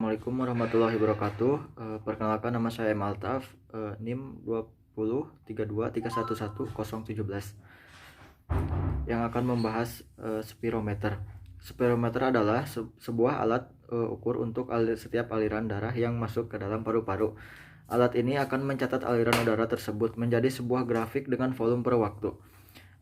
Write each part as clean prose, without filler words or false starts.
Assalamualaikum warahmatullahi wabarakatuh. Perkenalkan, nama saya M. Altaf, NIM 2032311017, yang akan membahas spirometer. Spirometer adalah sebuah alat ukur untuk setiap aliran darah yang masuk ke dalam paru-paru. Alat ini akan mencatat aliran udara tersebut menjadi sebuah grafik dengan volume per waktu.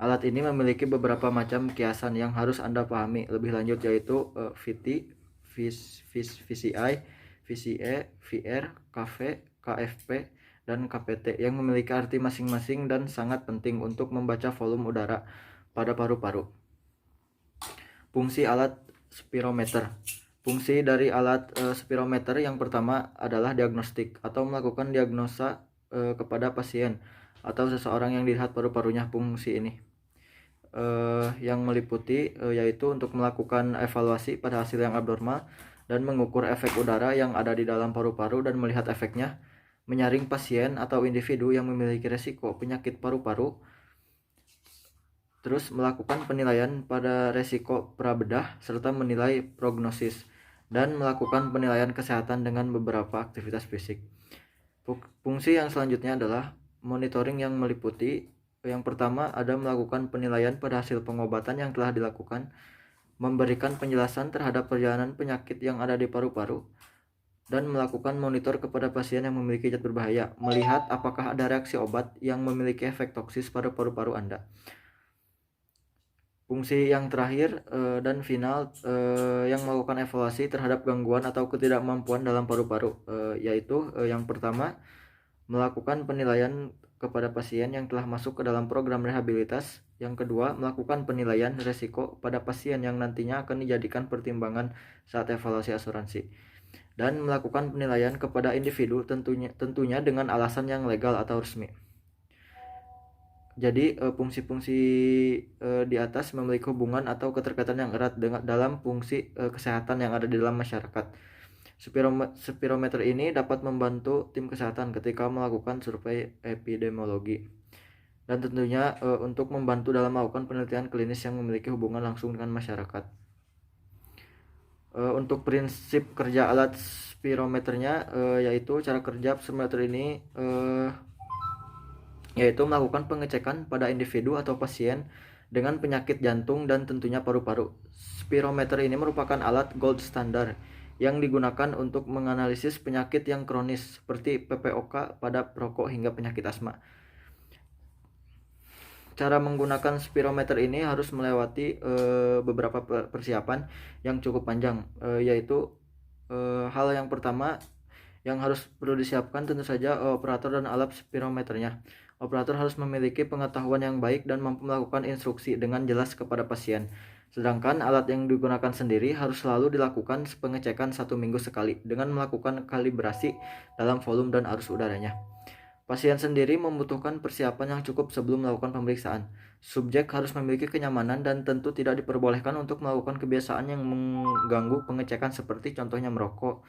Alat ini memiliki beberapa macam kiasan yang harus Anda pahami lebih lanjut, yaitu VT, VCI, VCE, VR, KV, KFP, dan KPT yang memiliki arti masing-masing dan sangat penting untuk membaca volume udara pada paru-paru. Fungsi alat spirometer. Fungsi dari alat spirometer yang pertama adalah diagnostik atau melakukan diagnosa kepada pasien atau seseorang yang dilihat paru-parunya. Fungsi ini yang meliputi yaitu untuk melakukan evaluasi pada hasil yang abnormal dan mengukur efek udara yang ada di dalam paru-paru dan melihat efeknya, menyaring pasien atau individu yang memiliki resiko penyakit paru-paru, terus melakukan penilaian pada resiko prabedah serta menilai prognosis, dan melakukan penilaian kesehatan dengan beberapa aktivitas fisik. Fungsi yang selanjutnya adalah monitoring yang meliputi yang pertama ada melakukan penilaian pada hasil pengobatan yang telah dilakukan, memberikan penjelasan terhadap perjalanan penyakit yang ada di paru-paru, dan melakukan monitor kepada pasien yang memiliki zat berbahaya, melihat apakah ada reaksi obat yang memiliki efek toksis pada paru-paru Anda. Fungsi yang terakhir dan final yang melakukan evaluasi terhadap gangguan atau ketidakmampuan dalam paru-paru, yaitu yang pertama melakukan penilaian kepada pasien yang telah masuk ke dalam program rehabilitas. Yang kedua, melakukan penilaian resiko pada pasien yang nantinya akan dijadikan pertimbangan saat evaluasi asuransi. Dan melakukan penilaian kepada individu tentunya dengan alasan yang legal atau resmi. Jadi fungsi-fungsi di atas memiliki hubungan atau keterkaitan yang erat dalam fungsi kesehatan yang ada di dalam masyarakat. Spirometer ini dapat membantu tim kesehatan ketika melakukan survei epidemiologi, dan tentunya untuk membantu dalam melakukan penelitian klinis yang memiliki hubungan langsung dengan masyarakat. Untuk prinsip kerja alat spirometernya, yaitu cara kerja spirometer ini yaitu melakukan pengecekan pada individu atau pasien dengan penyakit jantung dan tentunya paru-paru. Spirometer ini merupakan alat gold standard yang digunakan untuk menganalisis penyakit yang kronis seperti PPOK pada perokok hingga penyakit asma. Cara menggunakan spirometer ini harus melewati beberapa persiapan yang cukup panjang, yaitu hal yang pertama yang perlu disiapkan tentu saja operator dan alat spirometernya. Operator harus memiliki pengetahuan yang baik dan mampu melakukan instruksi dengan jelas kepada pasien. Sedangkan alat yang digunakan sendiri harus selalu dilakukan pengecekan 1 minggu sekali dengan melakukan kalibrasi dalam volume dan arus udaranya. Pasien sendiri membutuhkan persiapan yang cukup sebelum melakukan pemeriksaan. Subjek harus memiliki kenyamanan dan tentu tidak diperbolehkan untuk melakukan kebiasaan yang mengganggu pengecekan seperti contohnya merokok.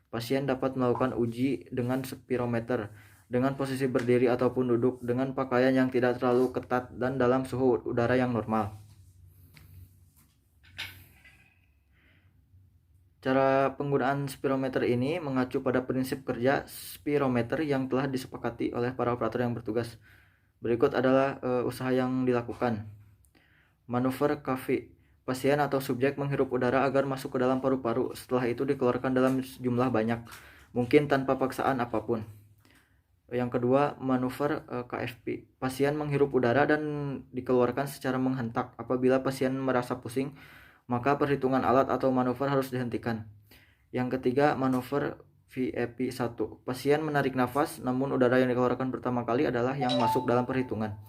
Pasien dapat melakukan uji dengan spirometer dengan posisi berdiri ataupun duduk dengan pakaian yang tidak terlalu ketat dan dalam suhu udara yang normal. Cara penggunaan spirometer ini mengacu pada prinsip kerja spirometer yang telah disepakati oleh para operator yang bertugas. Berikut adalah usaha yang dilakukan. Manuver KV. Pasien atau subjek menghirup udara agar masuk ke dalam paru-paru. Setelah itu dikeluarkan dalam jumlah banyak, mungkin tanpa paksaan apapun. Yang kedua, manuver KFP. Pasien menghirup udara dan dikeluarkan secara menghentak. Apabila pasien merasa pusing, maka perhitungan alat atau manuver harus dihentikan. Yang ketiga, manuver VEP1. Pasien menarik nafas, namun udara yang dikeluarkan pertama kali adalah yang masuk dalam perhitungan.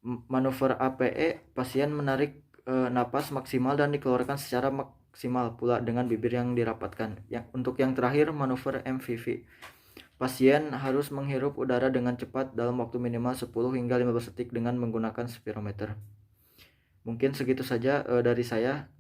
Manuver APE, pasien menarik napas maksimal dan dikeluarkan secara maksimal pula dengan bibir yang dirapatkan. Untuk yang terakhir, manuver MVV. Pasien harus menghirup udara dengan cepat dalam waktu minimal 10 hingga 15 detik dengan menggunakan spirometer. Mungkin segitu saja dari saya.